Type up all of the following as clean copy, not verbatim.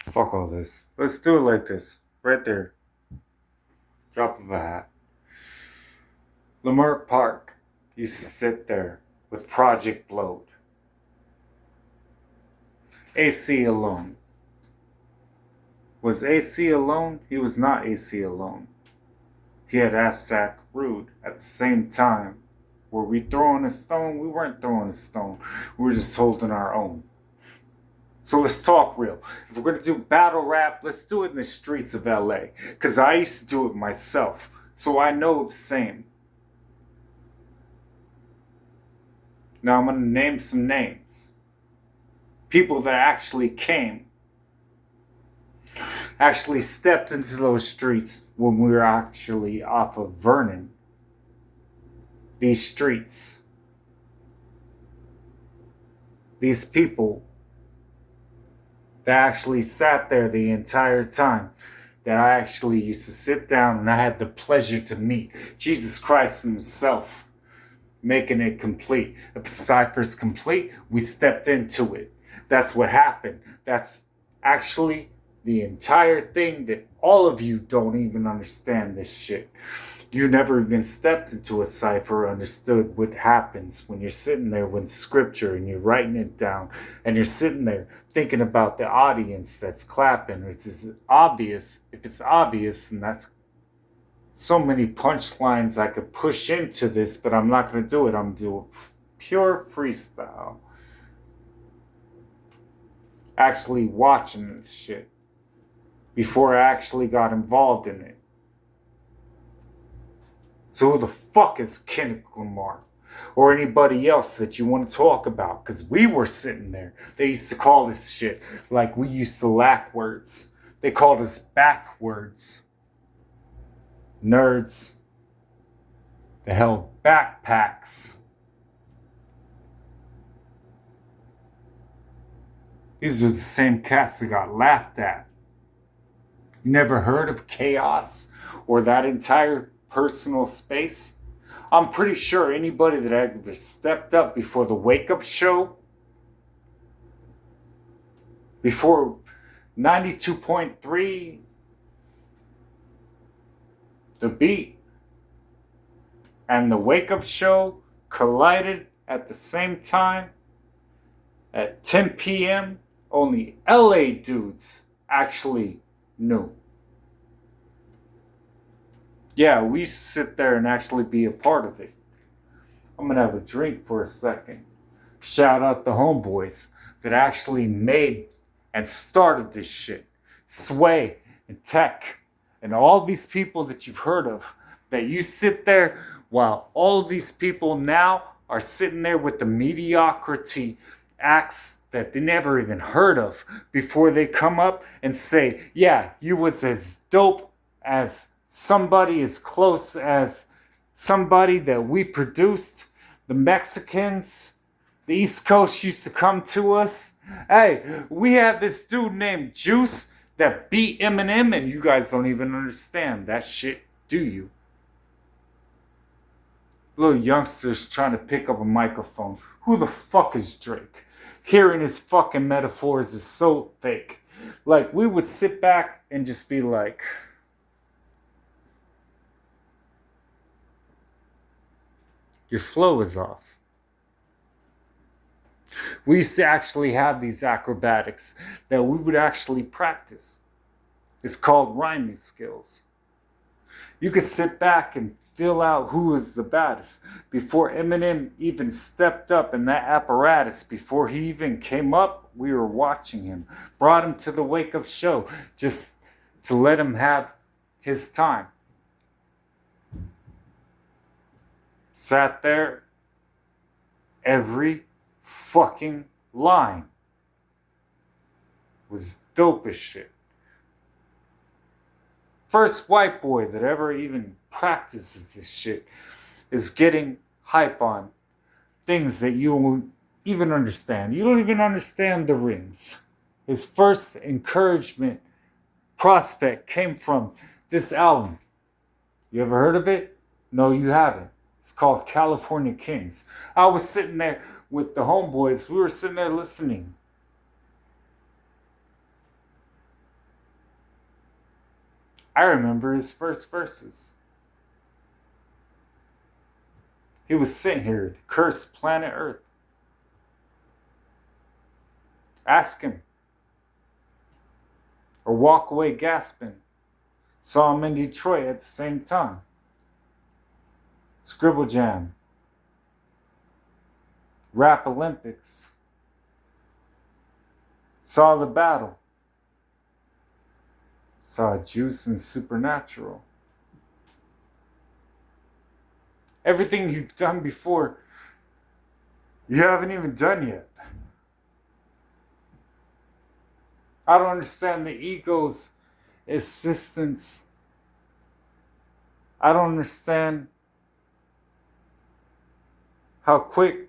Fuck all this. Let's do it like this. Right there. Drop of a hat. Leimert Park used to sit there with Project Bloat. AC alone. Was AC alone? He was not AC alone. He had Afsac Rude at the same time. Were we throwing a stone? We weren't throwing a stone. We were just holding our own. So let's talk real. If we're gonna do battle rap, let's do it in the streets of LA. Cause I used to do it myself. So I know the same. Now I'm gonna name some names. People that actually stepped into those streets when we were actually off of Vernon. These streets. These people that actually sat there the entire time, that I actually used to sit down and I had the pleasure to meet Jesus Christ himself, making it complete. If the cipher's complete, we stepped into it. That's what happened. That's actually the entire thing that all of you don't even understand this shit. You never even stepped into a cipher or understood what happens when you're sitting there with scripture and you're writing it down and you're sitting there thinking about the audience that's clapping. It's obvious. If it's obvious, then that's so many punchlines I could push into this, but I'm not going to do it. I'm going to do pure freestyle. Actually watching this shit before I actually got involved in it. So who the fuck is Kendrick Lamar? Or anybody else that you want to talk about? Because we were sitting there. They used to call this shit like we used to lack words. They called us backwards. Nerds. They held backpacks. These were the same cats that got laughed at. You never heard of chaos or that entire personal space? I'm pretty sure anybody that ever stepped up before the Wake Up Show, before 92.3, The Beat, and the Wake Up Show collided at the same time at 10 p.m., only LA dudes actually knew. Yeah, we sit there and actually be a part of it. I'm going to have a drink for a second. Shout out the homeboys that actually made and started this shit. Sway and Tech and all these people that you've heard of, that you sit there while all of these people now are sitting there with the mediocrity acts that they never even heard of before they come up and say, yeah, you was as dope as somebody as close as somebody that we produced. The Mexicans, the East Coast used to come to us. Hey, we have this dude named Juice that beat Eminem, and you guys don't even understand that shit, do you? Little youngsters trying to pick up a microphone. Who the fuck is Drake? Hearing his fucking metaphors is so fake. Like, we would sit back and just be like, your flow is off. We used to actually have these acrobatics that we would actually practice. It's called rhyming skills. You could sit back and feel out who is the baddest. Before Eminem even stepped up in that apparatus, before he even came up, we were watching him. Brought him to the Wake Up Show just to let him have his time. Sat there, every fucking line was dope as shit. First white boy that ever even practices this shit is getting hype on things that you won't even understand. You don't even understand the rings. His first encouragement prospect came from this album. You ever heard of it? No, you haven't. It's called California Kings. I was sitting there with the homeboys. We were sitting there listening. I remember his first verses. He was sent here to curse planet Earth. Ask him. Or walk away gasping. Saw him in Detroit at the same time. Scribble Jam. Rap Olympics. Saw the battle. Saw Juice and Supernatural. Everything you've done before, you haven't even done yet. I don't understand the ego's existence. I don't understand how quick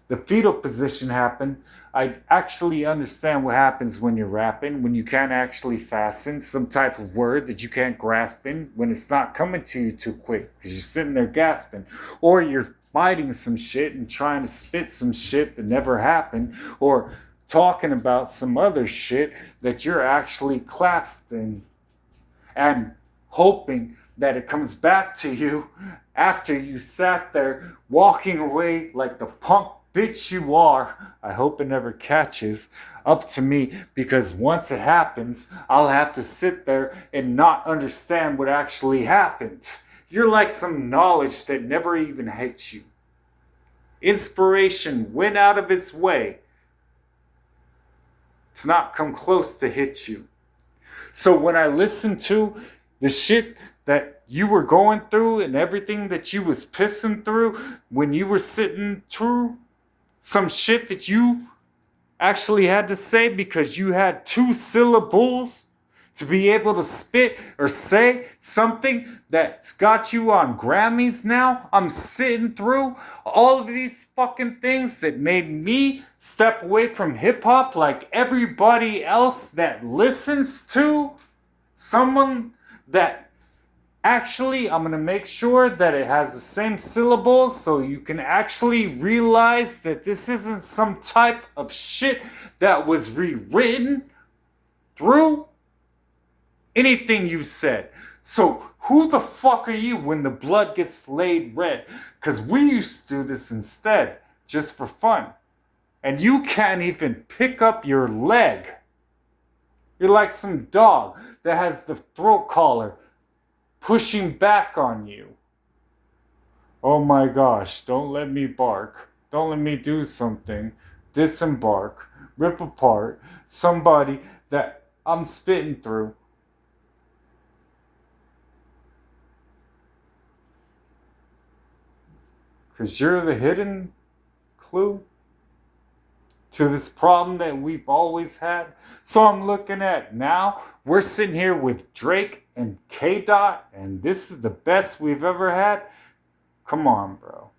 the fetal position happened. I actually understand what happens when you're rapping, when you can't actually fasten some type of word that you can't grasp in, when it's not coming to you too quick because you're sitting there gasping, or you're fighting some shit and trying to spit some shit that never happened, or talking about some other shit that you're actually collapsed in, and hoping that it comes back to you after you sat there walking away like the punk bitch you are. I hope it never catches up to me, because once it happens, I'll have to sit there and not understand what actually happened. You're like some knowledge that never even hit you. Inspiration went out of its way to not come close to hit you. So when I listen to the shit that you were going through and everything that you was pissing through, when you were sitting through some shit that you actually had to say because you had 2 syllables to be able to spit or say something that's got you on Grammys now, I'm sitting through all of these fucking things that made me step away from hip hop like everybody else that listens to someone that actually, I'm going to make sure that it has the same syllables so you can actually realize that this isn't some type of shit that was rewritten through anything you said. So who the fuck are you when the blood gets laid red? Because we used to do this instead, just for fun. And you can't even pick up your leg. You're like some dog that has the throat collar pushing back on you. Oh my gosh, don't let me bark. Don't let me do something. Disembark, rip apart somebody that I'm spitting through. Because you're the hidden clue to this problem that we've always had. So I'm looking at now, we're sitting here with Drake and K-Dot, and this is the best we've ever had. Come on, bro.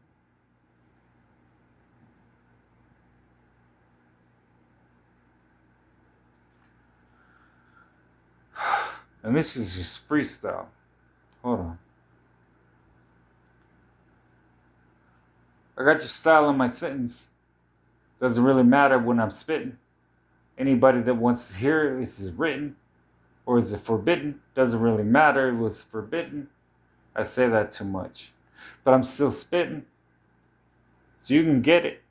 And this is just freestyle. Hold on. I got your style in my sentence. Doesn't really matter when I'm spitting. Anybody that wants to hear it, is it written or is it forbidden? Doesn't really matter. It was forbidden. I say that too much. But I'm still spitting. So you can get it.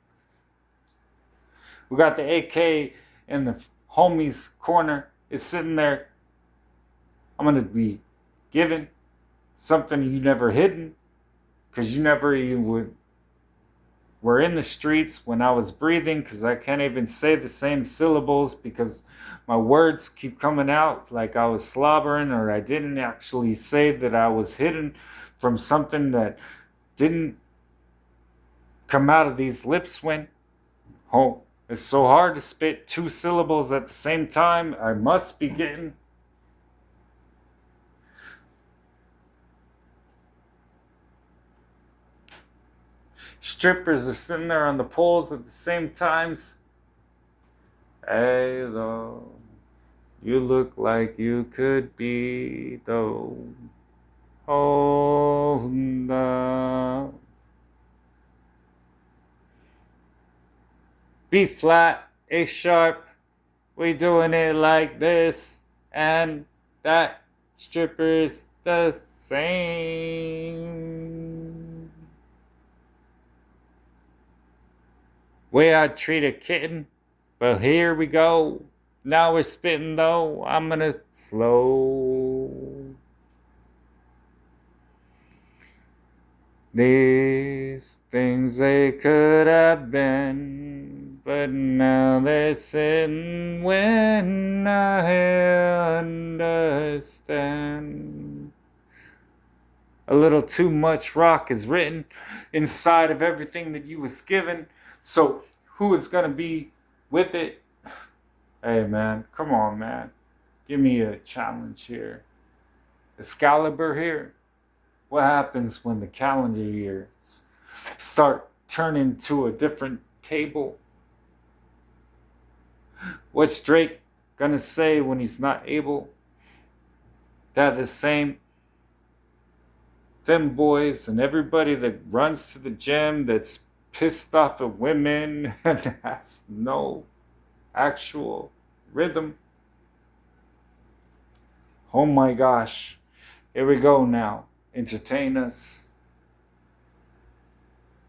We got the AK in the homie's corner. It's sitting there. I'm going to be giving something you never hidden, because you never even were in the streets when I was breathing, because I can't even say the same syllables because my words keep coming out like I was slobbering, or I didn't actually say that I was hidden from something that didn't come out of these lips when, oh, it's so hard to spit 2 syllables at the same time. I must be getting. Strippers are sitting there on the poles at the same times. Hey, though, you look like you could be, though. Oh, no. B flat, A sharp. We doing it like this. And that stripper's the same way I treat a kitten. But here we go. Now we're spitting though. I'm gonna slow. These things they could have been, but now they're sitting when I understand. A little too much rock is written inside of everything that you was given. So who is gonna be with it? Hey man, come on man. Give me a challenge here. Excalibur here. What happens when the calendar years start turning to a different table? What's Drake gonna say when he's not able to have the same femboys and everybody that runs to the gym that's pissed off at women and has no actual rhythm? Oh my gosh. Here we go now. Entertain us.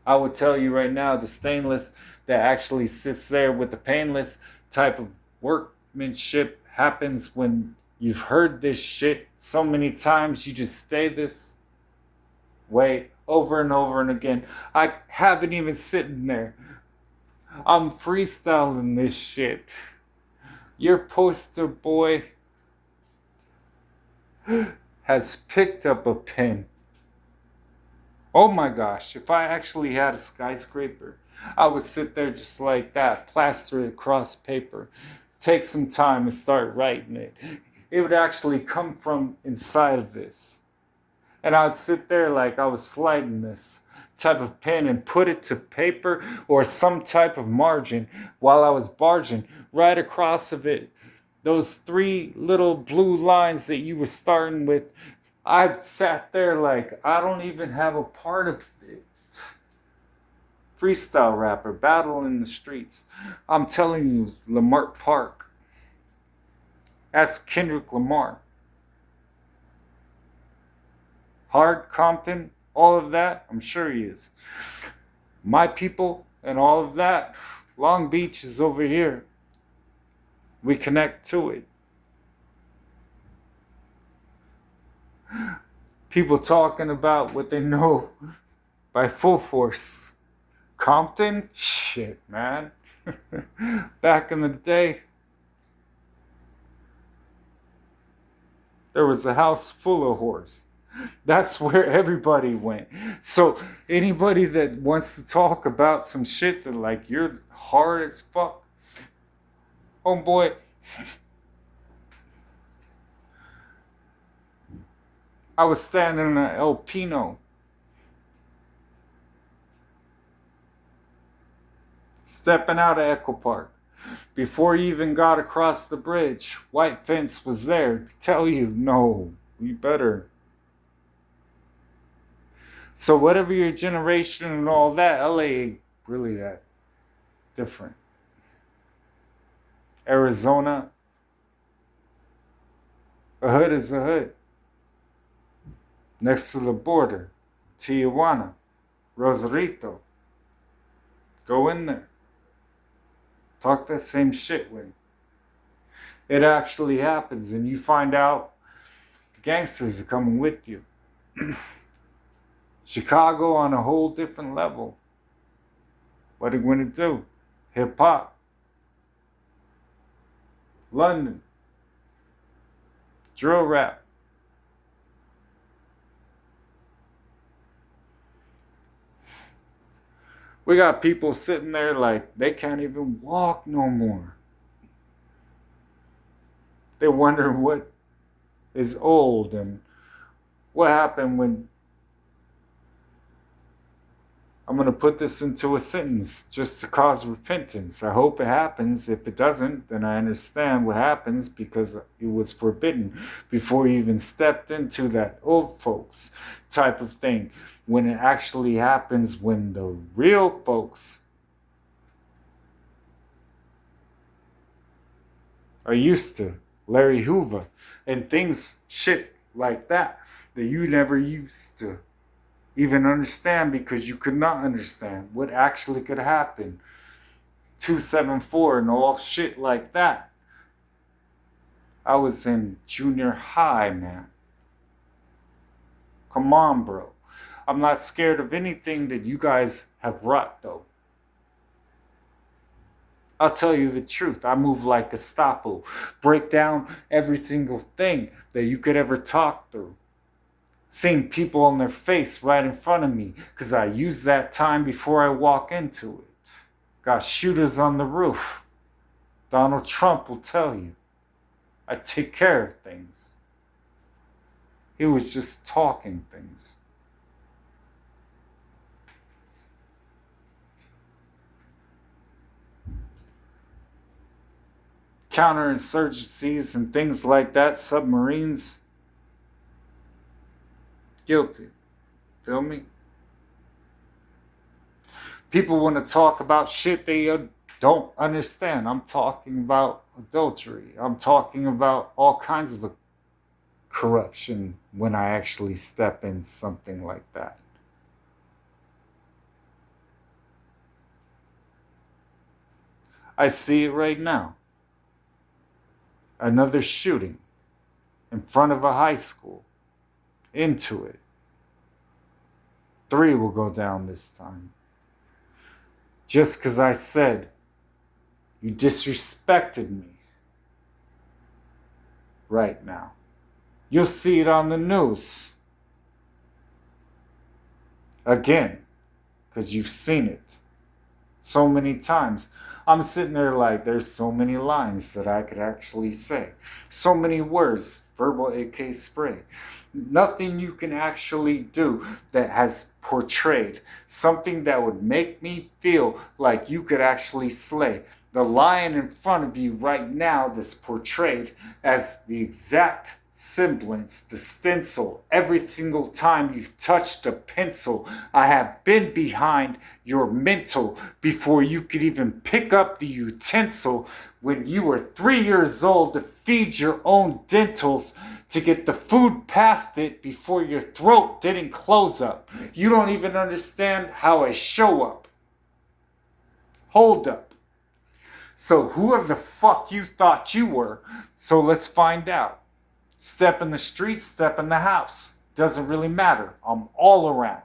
I will tell you right now, the stainless that actually sits there with the painless type of workmanship happens when you've heard this shit so many times, you just stay this way over and over and again. I haven't even sitting there. I'm freestyling this shit. Your poster boy has picked up a pen. Oh my gosh, if I actually had a skyscraper, I would sit there just like that, plaster it across paper, take some time and start writing it. It would actually come from inside of this. And I'd sit there like I was sliding this type of pen and put it to paper or some type of margin while I was barging right across of it. Those 3 little blue lines that you were starting with, I sat there like I don't even have a part of it. Freestyle rapper, battle in the streets. I'm telling you, Lamar Park. That's Kendrick Lamar. Hard, Compton, all of that, I'm sure he is. My people and all of that, Long Beach is over here. We connect to it. People talking about what they know by full force. Compton? Shit, man. Back in the day, there was a house full of whores. That's where everybody went. So anybody that wants to talk about some shit that like you're hard as fuck, homeboy, I was standing in El Pino, stepping out of Echo Park. Before you even got across the bridge, white fence was there to tell you, no, you better. So whatever your generation and all that, LA ain't really that different. Arizona, a hood is a hood. Next to the border, Tijuana, Rosarito. Go in there. Talk that same shit with me. It actually happens, and you find out gangsters are coming with you. Chicago on a whole different level. What are you going to do? Hip hop. London. Drill rap. We got people sitting there like they can't even walk no more. They're wondering what is old and what happened when. I'm going to put this into a sentence just to cause repentance. I hope it happens. If it doesn't, then I understand what happens because it was forbidden before you even stepped into that old folks type of thing. When it actually happens, when the real folks are used to Larry Hoover, and things, shit like that you never used to even understand because you could not understand what actually could happen. 274 and all shit like that. I was in junior high, man. Come on, bro. I'm not scared of anything that you guys have wrought, though. I'll tell you the truth. I move like Gestapo. Break down every single thing that you could ever talk through. Seeing people on their face right in front of me because I use that time before I walk into it. Got shooters on the roof. Donald Trump will tell you. I take care of things. He was just talking things. Counterinsurgencies and things like that, submarines, guilty. Feel me? People want to talk about shit they don't understand. I'm talking about adultery. I'm talking about all kinds of corruption when I actually step in something like that. I see it right now. Another shooting in front of a high school. Into it. 3 will go down this time. Just because I said you disrespected me right now. You'll see it on the news. Again, because you've seen it so many times. I'm sitting there like there's so many lines that I could actually say. So many words, verbal AK spray. Nothing you can actually do that has portrayed something that would make me feel like you could actually slay. The lion in front of you right now that's portrayed as the exact semblance, the stencil, every single time you've touched a pencil, I have been behind your mental before you could even pick up the utensil when you were 3 years old to feed your own dentals to get the food past it before your throat didn't close up. You don't even understand how I show up. Hold up. So whoever the fuck you thought you were, so let's find out. Step in the street, step in the house. Doesn't really matter. I'm all around.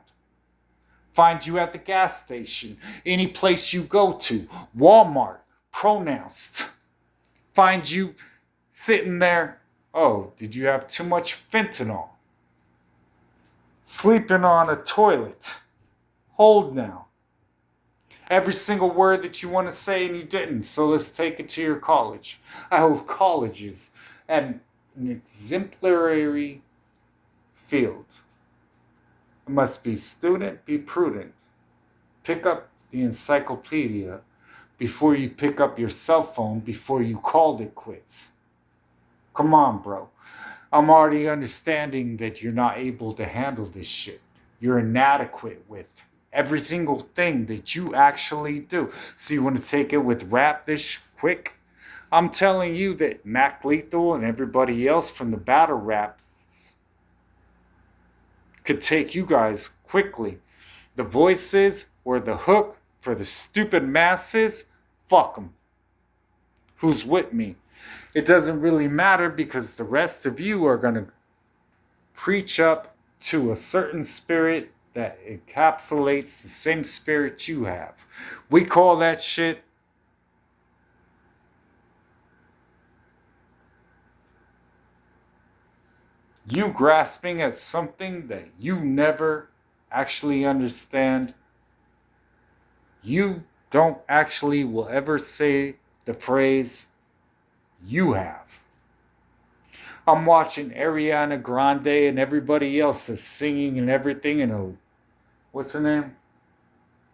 Find you at the gas station, any place you go to, Walmart, pronounced. Find you sitting there. Oh, did you have too much fentanyl? Sleeping on a toilet. Hold now. Every single word that you want to say and you didn't. So let's take it to your college. I hold colleges and an exemplary field. It must be student, be prudent. Pick up the encyclopedia before you pick up your cell phone before you called it quits. Come on, bro. I'm already understanding that you're not able to handle this shit. You're inadequate with every single thing that you actually do. So you want to take it with rap this quick? I'm telling you that Mac Lethal and everybody else from the battle rap could take you guys quickly. The voices or the hook for the stupid masses, fuck them. Who's with me? It doesn't really matter because the rest of you are going to preach up to a certain spirit that encapsulates the same spirit you have. We call that shit you grasping at something that you never actually understand. You don't actually will ever say the phrase you have. I'm watching Ariana Grande and everybody else is singing and everything and what's her name?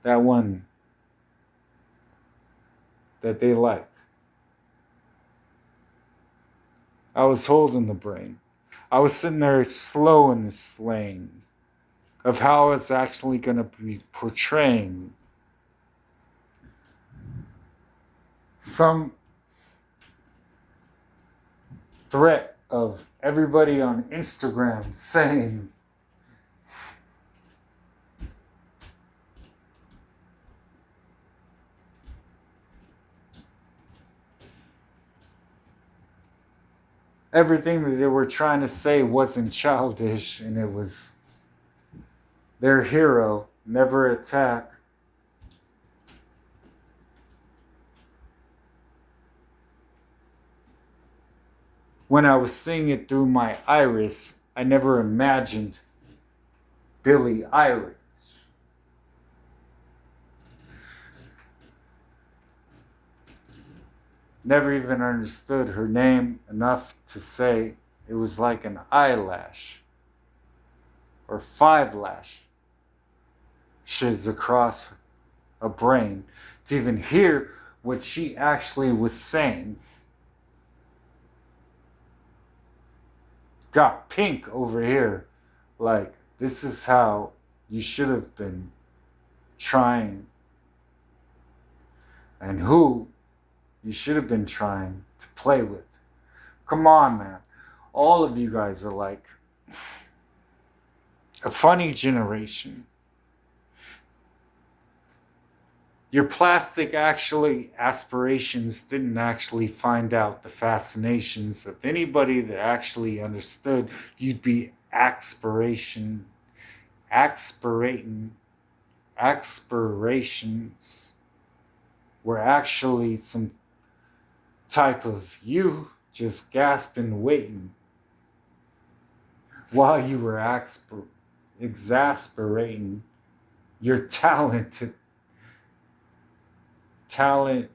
That one that they liked. I was holding the brain. I was sitting there slow in the slaying of how it's actually going to be portraying some threat of everybody on Instagram saying, everything that they were trying to say wasn't childish, and it was their hero, never attack. When I was seeing it through my iris, I never imagined Billie Eilish. Never even understood her name enough to say it was like an eyelash or 5 lashes across a brain to even hear what she actually was saying. Got pink over here. Like, this is how you should have been trying, and who you should have been trying to play with. Come on, man. All of you guys are like a funny generation. Your plastic aspirations didn't actually find out the fascinations of anybody that actually understood you'd be aspirations were actually some type of you just gasping, waiting while you were exasperating your talented talent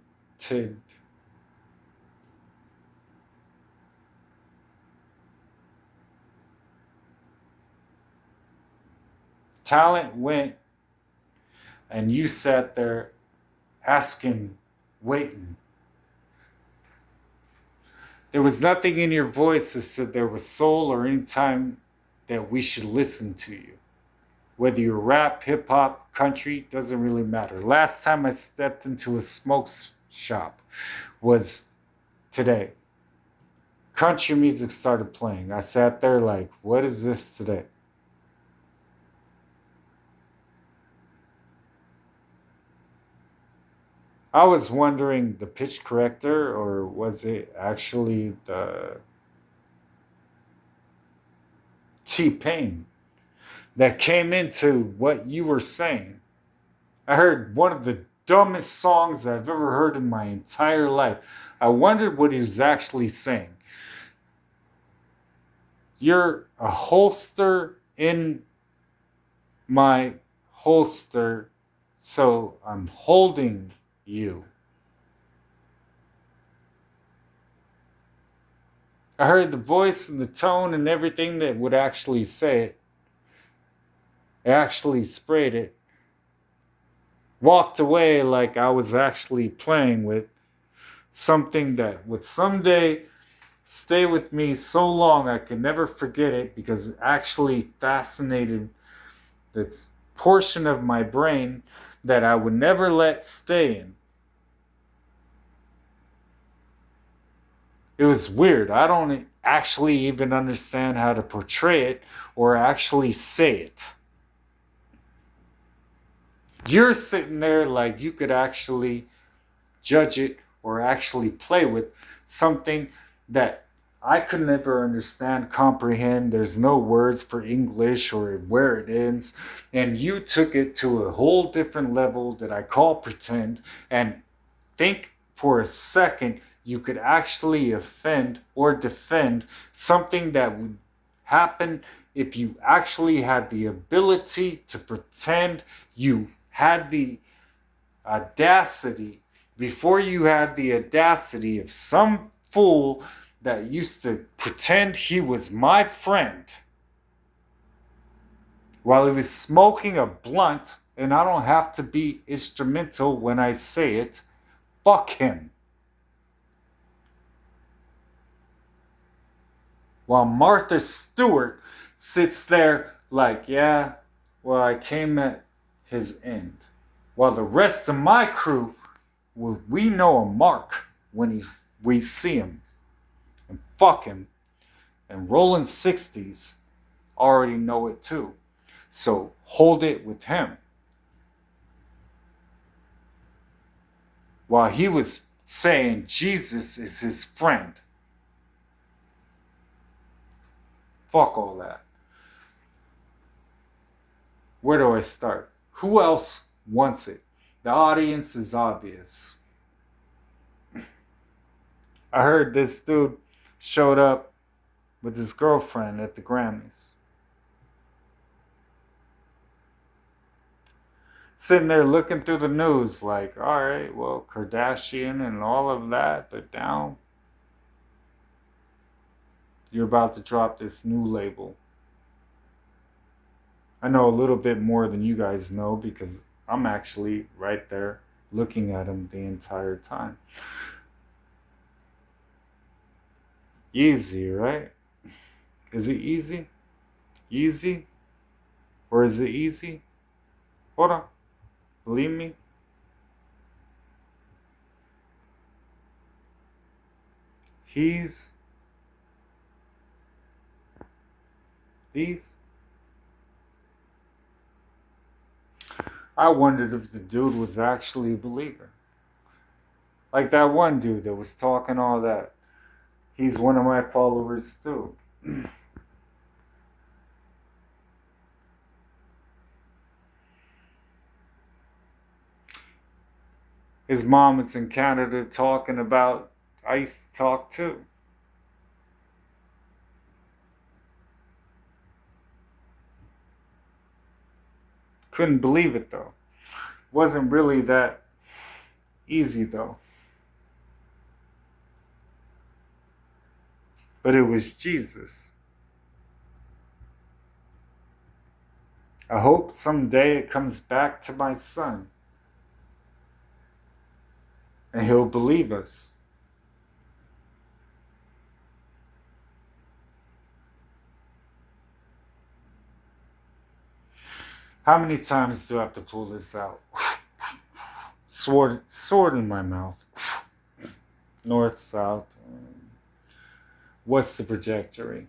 went, and you sat there asking, waiting. There was nothing in your voice that said there was soul or any time that we should listen to you. Whether you're rap, hip hop, country, doesn't really matter. Last time I stepped into a smoke shop was today. Country music started playing. I sat there like, what is this today? I was wondering, the pitch corrector, or was it actually the T-Pain that came into what you were saying? I heard one of the dumbest songs I've ever heard in my entire life. I wondered what he was actually saying. You're a holster in my holster, so I'm holding you. I heard the voice and the tone and everything that would actually say it. I actually sprayed it. Walked away like I was actually playing with something that would someday stay with me so long I could never forget it, because it actually fascinated this portion of my brain that I would never let stay in. It was weird. I don't actually even understand how to portray it or actually say it. You're sitting there like you could actually judge it or actually play with something that I could never understand, comprehend. There's no words for English or where it ends. And you took it to a whole different level that I call pretend, and think for a second you could actually offend or defend something that would happen if you actually had the ability to pretend. You had the audacity, before you had the audacity of some fool that used to pretend he was my friend while he was smoking a blunt, and I don't have to be instrumental when I say it. Fuck him. While Martha Stewart sits there like, yeah, well, I came at his end. While the rest of my crew, well, we know a Mark when we see him. And fuck him. And rolling 60s already know it too. So hold it with him. While he was saying Jesus is his friend. Fuck all that. Where do I start? Who else wants it? The audience is obvious. I heard this dude showed up with his girlfriend at the Grammys. Sitting there looking through the news like, all right, well, Kardashian and all of that, they're down. You're about to drop this new label. I know a little bit more than you guys know because I'm actually right there looking at him the entire time. Easy, right? Is it easy? Easy? Or is it easy? Hold on. Believe me. These. I wondered if the dude was actually a believer. Like that one dude that was talking all that. He's one of my followers too. His mom is in Canada talking about, I used to talk too. Couldn't believe it though. Wasn't really that easy though. But it was Jesus. I hope someday it comes back to my son. And he'll believe us. How many times do I have to pull this out? Sword in my mouth. North, south. What's the trajectory?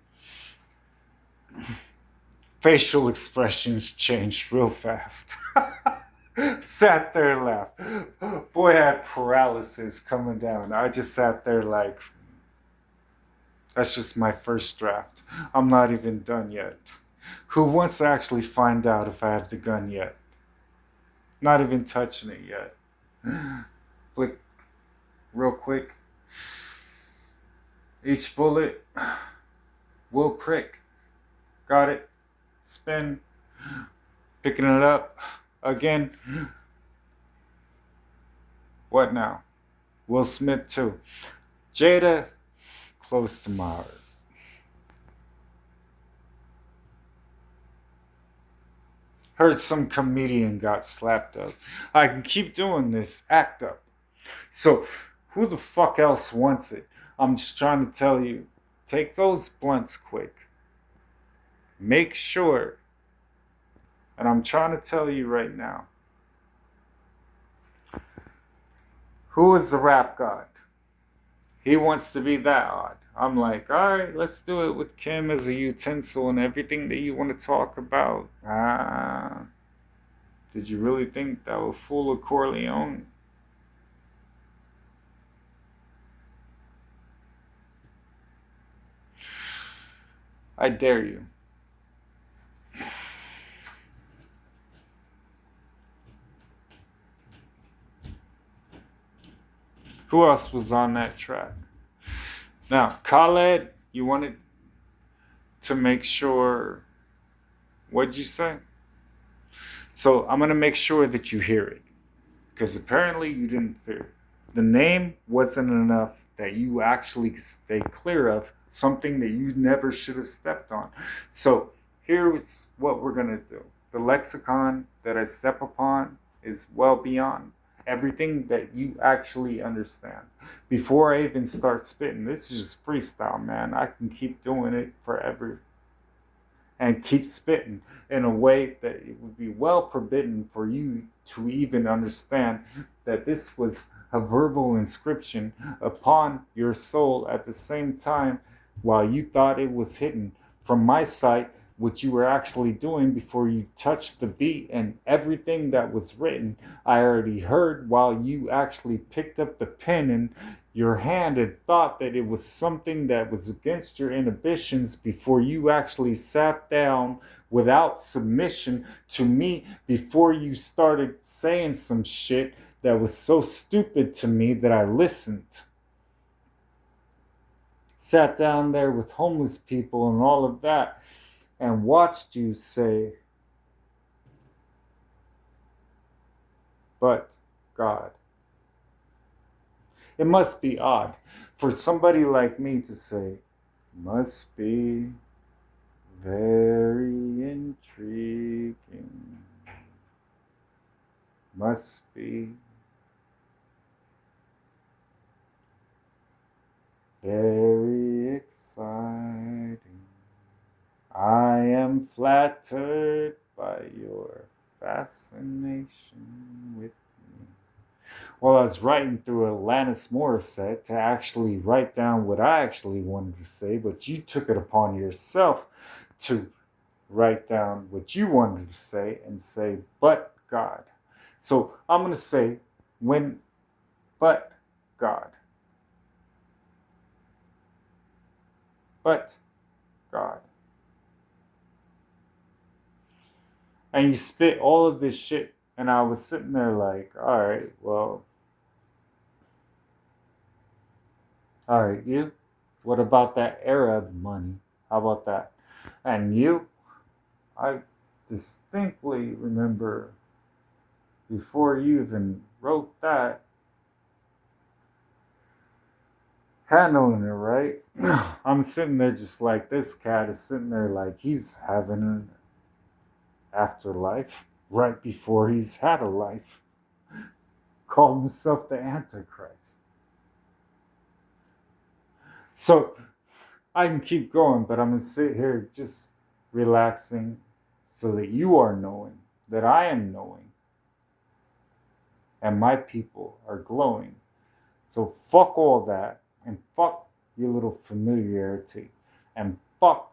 Facial expressions changed real fast. Sat there and laughed. Boy had paralysis coming down. I just sat there like, that's just my first draft. I'm not even done yet. Who wants to actually find out if I have the gun yet? Not even touching it yet. Flick real quick. Each bullet will prick. Got it. Spin. Picking it up. Again. What now? Will Smith too. Jada, close to my heart. Heard some comedian got slapped up. I can keep doing this. Act up. So, who the fuck else wants it? I'm just trying to tell you. Take those blunts quick. Make sure. And I'm trying to tell you right now. Who is the rap god? He wants to be that odd. I'm like, all right, let's do it with Kim as a utensil and everything that you want to talk about. Did you really think that would fool a Corleone? I dare you. Who else was on that track? Now, Khaled, you wanted to make sure, what'd you say? So I'm going to make sure that you hear it. Because apparently you didn't hear it. The name wasn't enough that you actually stay clear of something that you never should have stepped on. So here's what we're going to do. The lexicon that I step upon is well beyond everything that you actually understand. Before I even start spitting, this is just freestyle, man. I can keep doing it forever and keep spitting in a way that it would be well forbidden for you to even understand that this was a verbal inscription upon your soul at the same time while you thought it was hidden from my sight what you were actually doing before you touched the beat, and everything that was written I already heard while you actually picked up the pen in your hand and thought that it was something that was against your inhibitions before you actually sat down without submission to me, before you started saying some shit that was so stupid to me that I listened. Sat down there with homeless people and all of that and watched you say, but God. It must be odd for somebody like me to say, must be very intriguing. Must be very exciting. I am flattered by your fascination with me. Well, I was writing through Alanis Morissette to actually write down what I actually wanted to say, but you took it upon yourself to write down what you wanted to say and say, but God. So I'm going to say, but God. But God. And you spit all of this shit, and I was sitting there like, all right, you? What about that Arab money? How about that? And you? I distinctly remember before you even wrote that, handling it right. I'm sitting there just like this cat is sitting there like he's having an afterlife right before he's had a life. Called himself the Antichrist. So I can keep going, but I'm going to sit here just relaxing so that you are knowing, that I am knowing, and my people are glowing. So fuck all that, and fuck your little familiarity, and fuck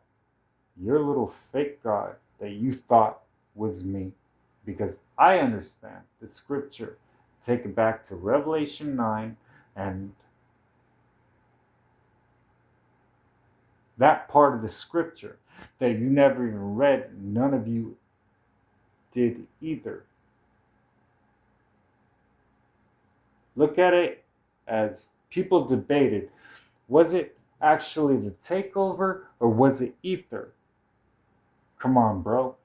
your little fake God that you thought was me. Because I understand the scripture. Take it back to Revelation 9 and that part of the scripture that you never even read, none of you did either. Look at it as people debated, was it actually the takeover or was it ether? Come on, bro.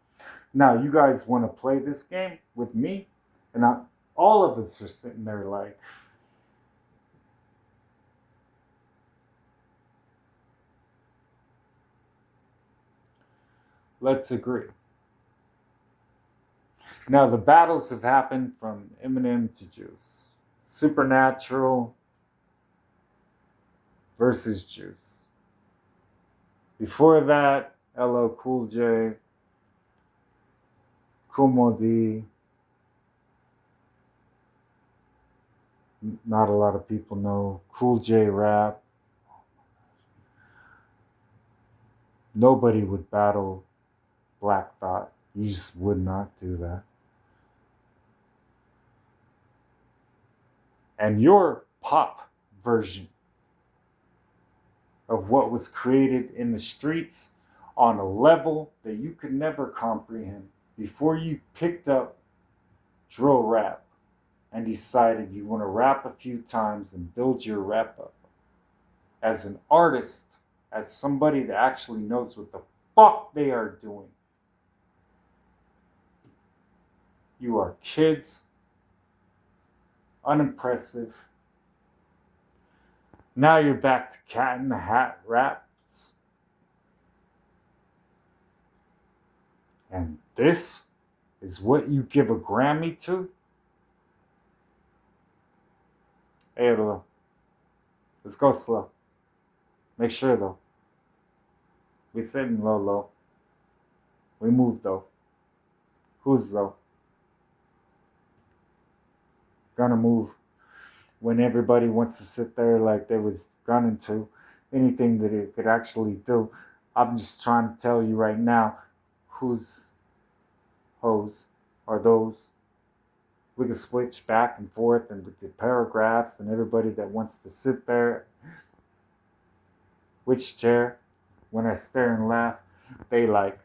Now you guys want to play this game with me? And all of us are sitting there like, let's agree. Now, the battles have happened from Eminem to Juice. Supernatural versus Juice. Before that, LL Cool J, Kool D. Not a lot of people know Cool J Rap. Nobody would battle Black Thought. You just would not do that. And your pop version of what was created in the streets on a level that you could never comprehend before you picked up drill rap and decided you want to rap a few times and build your rap up as an artist, as somebody that actually knows what the fuck they are doing. You are kids, unimpressive. Now you're back to Cat in the Hat raps. And this is what you give a Grammy to? Hey, Lolo. Let's go slow. Make sure, though. We sitting low. We move, though. Who's, though? Gonna move when everybody wants to sit there like they was gunning to anything that it could actually do. I'm just trying to tell you right now whose hoes are those. We can switch back and forth and with the paragraphs and everybody that wants to sit there. Which chair? When I stare and laugh, they like,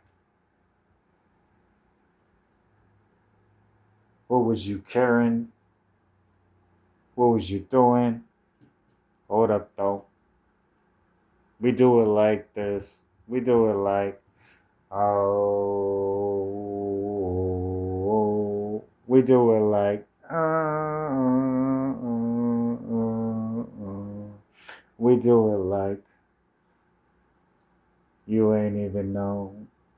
what was you carrying? What was you doing? Hold up though. We do it like this. We do it like, oh, we do it like, we do it like, you ain't even know,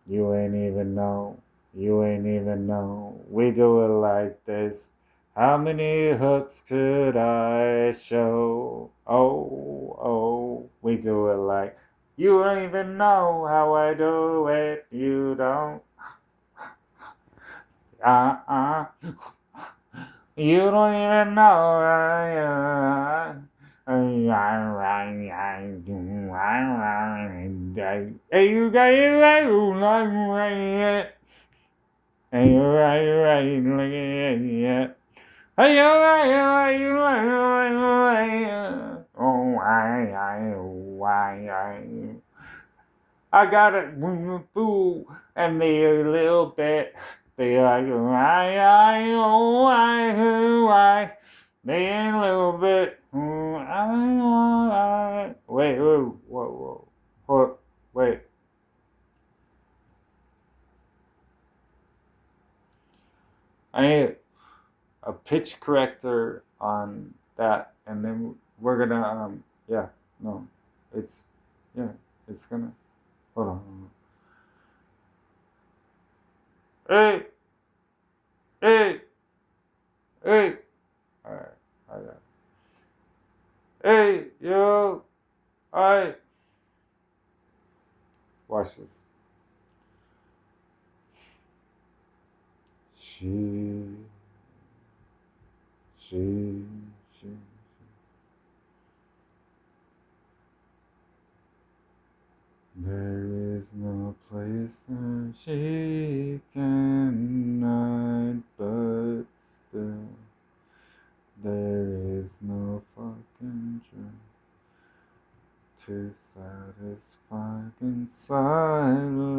you ain't even know, you ain't even know. We do it like this. How many hooks could I show? Oh, we do it like, you don't even know how I do it. You don't. You don't even know. Hey, you got it right. Hey, you right. Hey, you right. Oh, I got it, fool, and me a little bit. Be like, me a little bit. Wait, whoa, wait. I need a pitch corrector on that, and then we're gonna, yeah, no, it's, yeah, it's gonna, hold on. Hey, hey, hey. All right, I got it. Hey, yo, I. Watch this. She, she, she. There is no place that she can hide, but still, there is no fucking truth to satisfy, and silently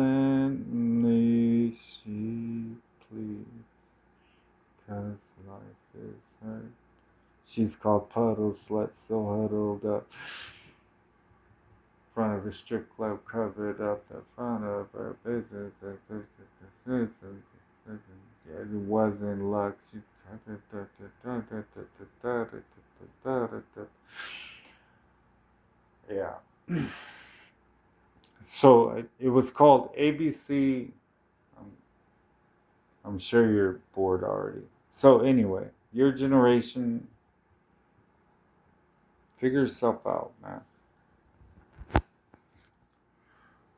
she pleads, 'cause life is hurt. She's called Puddle Slut, still huddled up. Front of the strip club, covered up the front of her business. It wasn't luck. Yeah. So it was called ABC. I'm sure you're bored already. So anyway, your generation, figure yourself out, man.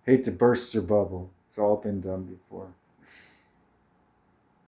Hate to burst your bubble. It's all been done before.